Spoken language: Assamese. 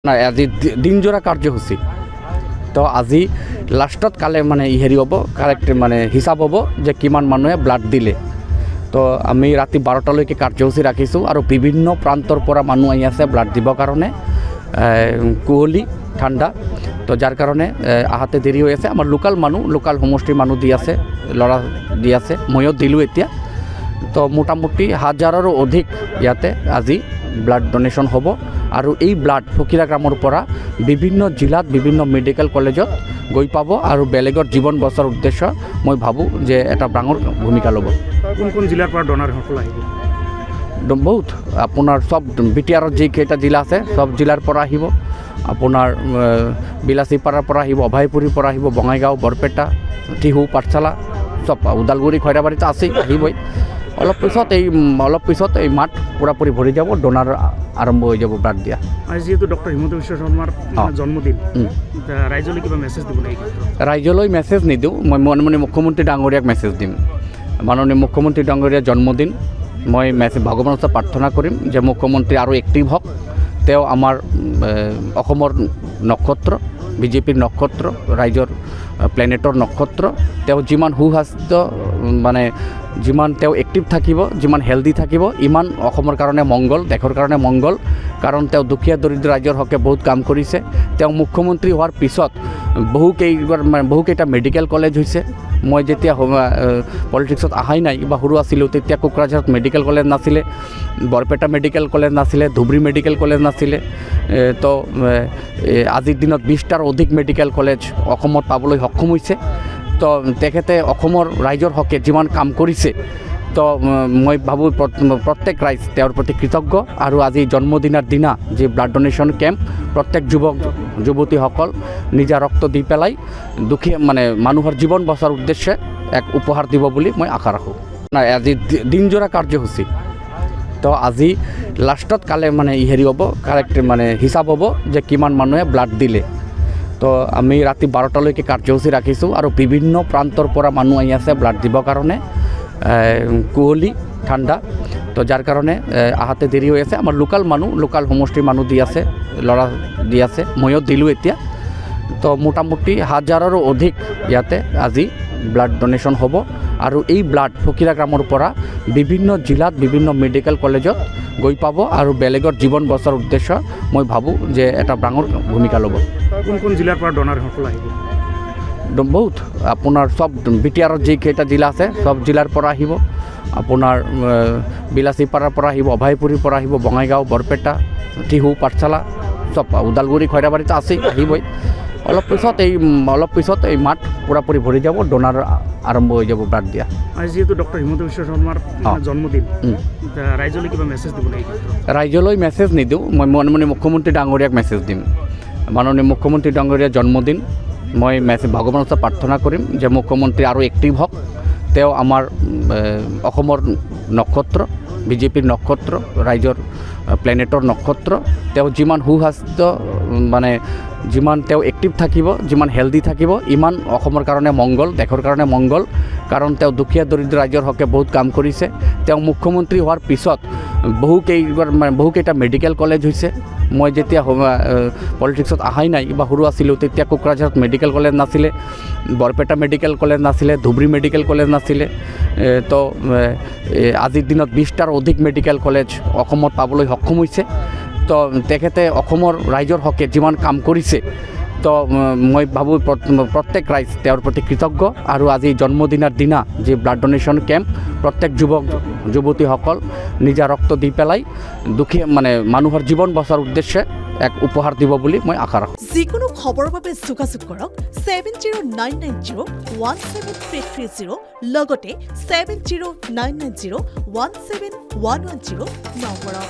না আজি দিনজোৰা কাৰ্যসূচী তো আজি লাষ্টত কালে মানে হেৰি হ'ব কাৰেক্ট মানে হিচাপ হ'ব যে কিমান মানুহে ব্লাড দিলে। তো আমি ৰাতি 12টালৈকে কাৰ্যসূচী ৰাখিছোঁ আৰু বিভিন্ন প্ৰান্তৰ পৰা মানুহ আহি আছে ব্লাড দিবৰ কাৰণে। কুঁৱলী ঠাণ্ডা তো যাৰ কাৰণে আহাতে দেৰি হৈ আছে। আমাৰ লোকেল সমষ্টিৰ মানুহ দি আছে, ল'ৰা দি আছে, ময়ো দিলোঁ এতিয়া। তো মোটামুটি 1000-ৰো অধিক ইয়াতে আজি ব্লাড ডনেশ্যন হ'ব আৰু এই ব্লাড ফকিৰা গ্ৰামৰ পৰা বিভিন্ন জিলাত বিভিন্ন মেডিকেল কলেজত গৈ পাব আৰু বেলেগৰ জীৱন বচাৰ উদ্দেশ্য মই ভাবোঁ যে এটা ডাঙৰ ভূমিকা ল'ব। কোন জিলাৰ পৰা ডনাৰসকল আহিব? বহুত আপোনাৰ চব BTRৰ যিকেইটা জিলা আছে চব জিলাৰ পৰা আহিব। আপোনাৰ বিলাচীপাৰাৰ পৰা আহিব, অভয়পুৰীৰ পৰা আহিব, বঙাইগাঁও, বৰপেটা, টিহু, পাঠশালা চব, ওদালগুৰি, খৈৰাবাৰীতো আছেই, আহিবই। অলপ পিছত এই মাঠ পূৰাপূৰি ভৰি যাব, ডোনাৰ আৰম্ভ হৈ যাব ব্লাড দিয়া। আজি যিহেতু ডক্টৰ হিমন্ত বিশ্ব শৰ্মাৰ জন্মদিন, ৰাইজলৈ কিবা মেছেজ দিব লাগিব? ৰাইজলৈ মেছেজ নিদিওঁ, মই মাননীয় মুখ্যমন্ত্ৰী ডাঙৰীয়াক মেছেজ দিম। মাননীয় মুখ্যমন্ত্ৰী ডাঙৰীয়াৰ জন্মদিন, মই ভগৱানৰ ওচৰত প্ৰাৰ্থনা কৰিম যে মুখ্যমন্ত্ৰী আৰু এক্টিভ হওক। তেওঁ আমাৰ অসমৰ নক্ষত্ৰ, বিজেপিৰ নক্ষত্ৰ, ৰাইজৰ প্লেনেটৰ নক্ষত্ৰ। তেওঁ যিমান সুস্বাস্থ্য মানে যিমান তেওঁ এক্টিভ থাকিব, যিমান হেল্ডি থাকিব, ইমান অসমৰ কাৰণে মংগল, দেশৰ কাৰণে মংগল। কাৰণ তেওঁ দুখীয়া দৰিদ্ৰ ৰাইজৰ হকে বহুত কাম কৰিছে। তেওঁ মুখ্যমন্ত্ৰী হোৱাৰ পিছত বহুকেইটা মেডিকেল কলেজ হৈছে। মই যেতিয়া পলিটিক্সত অহাই নাই বা সৰু আছিলোঁ তেতিয়া কোকৰাঝাৰত মেডিকেল কলেজ নাছিলে, বৰপেটা মেডিকেল কলেজ নাছিলে, ধুবুৰী মেডিকেল কলেজ নাছিলে। তো আজিৰ দিনত 20টাৰ অধিক মেডিকেল কলেজ অসমত পাবলৈ সক্ষম হৈছে। তো তেখেতে অসমৰ ৰাইজৰ হকে যিমান কাম কৰিছে, তো মই ভাবোঁ প্ৰত্যেক ৰাইজ তেওঁৰ প্ৰতি কৃতজ্ঞ। আৰু আজি জন্মদিনৰ দিনা যি ব্লাড ডনেশ্যন কেম্প, প্ৰত্যেক যুৱক যুৱতীসকল নিজা ৰক্ত দি পেলাই দুখীয়া মানুহৰ জীৱন বচাৰ উদ্দেশ্যে এক উপহাৰ দিব বুলি মই আশা ৰাখোঁ। নাই, আজি দিনজোৰা কাৰ্যসূচী তো আজি লাষ্টত কালে হেৰি হ'ব কাৰেক্ট হিচাপ হ'ব যে কিমান মানুহে ব্লাড দিলে। তো আমি ৰাতি 12টালৈকে কাৰ্যসূচী ৰাখিছোঁ আৰু বিভিন্ন প্ৰান্তৰ পৰা মানুহ আহি আছে ব্লাড দিবৰ কাৰণে। কুঁৱলী ঠাণ্ডা তো যাৰ কাৰণে আহাতে দেৰি হৈ আছে। আমাৰ লোকেল সমষ্টিৰ মানুহ দি আছে, ল'ৰা দি আছে, ময়ো দিলোঁ এতিয়া। তো মোটামুটি 1000-ৰো অধিক ইয়াতে আজি ব্লাড ডনেশ্যন হ'ব আৰু এই ব্লাড ফকিৰা গ্ৰামৰ পৰা বিভিন্ন জিলাত বিভিন্ন মেডিকেল কলেজত গৈ পাব আৰু বেলেগৰ জীৱন বচাৰ উদ্দেশ্য মই ভাবোঁ যে এটা ডাঙৰ ভূমিকা ল'ব। কোন জিলাৰ পৰা ডনাৰসকল আহিব? বহুত আপোনাৰ চব BTRৰ যিকেইটা জিলা আছে চব জিলাৰ পৰা আহিব। আপোনাৰ বিলাচীপাৰাৰ পৰা আহিব, অভয়পুৰীৰ পৰা আহিব, বঙাইগাঁও, বৰপেটা, টিহু, পাঠশালা চব, ওদালগুৰি, খৈৰাবাৰীতো আছেই, আহিবই। অলপ পিছত এই মাঠ পূৰাপূৰি ভৰি যাব, ডোনাৰ আৰম্ভ হৈ যাব ব্লাড দিয়া। আজি যিহেতু ডক্টৰ হিমন্ত বিশ্ব শৰ্মাৰ জন্মদিন, ৰাইজলৈ কিবা মেছেজ দিব লাগিব? ৰাইজলৈ মেছেজ নিদিওঁ, মই মাননীয় মুখ্যমন্ত্ৰী ডাঙৰীয়াক মেছেজ দিম। মাননীয় মুখ্যমন্ত্ৰী ডাঙৰীয়াৰ জন্মদিন, মই ভগৱানৰ ওচৰত প্ৰাৰ্থনা কৰিম যে মুখ্যমন্ত্ৰী আৰু এক্টিভ হওক। তেওঁ আমাৰ অসমৰ নক্ষত্ৰ, বিজেপিৰ নক্ষত্ৰ, ৰাইজৰ প্লেনেটৰ নক্ষত্ৰ। তেওঁ যিমান সুস্বাস্থ্য যিমান তেওঁ এক্টিভ থাকিব, যিমান হেল্ডি থাকিব, ইমান অসমৰ কাৰণে মংগল, দেশৰ কাৰণে মংগল। কাৰণ তেওঁ দুখীয়া দৰিদ্ৰ ৰাইজৰ হকে বহুত কাম কৰিছে। তেওঁ মুখ্যমন্ত্ৰী হোৱাৰ পিছত বহুকেইটা মেডিকেল কলেজ হৈছে। মই যেতিয়া পলিটিক্সত অহাই নাই বা সৰু আছিলোঁ তেতিয়া কোকৰাঝাৰত মেডিকেল কলেজ নাছিলে, বৰপেটা মেডিকেল কলেজ নাছিলে, ধুবুৰী মেডিকেল কলেজ নাছিলে। তো আজিৰ দিনত 20টাৰ অধিক মেডিকেল কলেজ অসমত পাবলৈ সক্ষম হৈছে। তো তেখেতে অসমৰ ৰাইজৰ হকে যিমান কাম কৰিছে, তো মই ভাবোঁ প্ৰত্যেক ৰাইজ তেওঁৰ প্ৰতি কৃতজ্ঞ। আৰু আজি জন্মদিনৰ দিনা যি ব্লাড ডনেশ্যন কেম্প, প্ৰত্যেক যুৱক যুৱতীসকল নিজা ৰক্ত দি পেলাই দুখীয়া মানুহৰ জীৱন বচাৰ উদ্দেশ্যে এক উপহাৰ দিব বুলি মই আশা ৰাখোঁ। যিকোনো খবৰৰ বাবে যোগাযোগ কৰক 7099017330 লগতে 7099017110 নম্বৰত।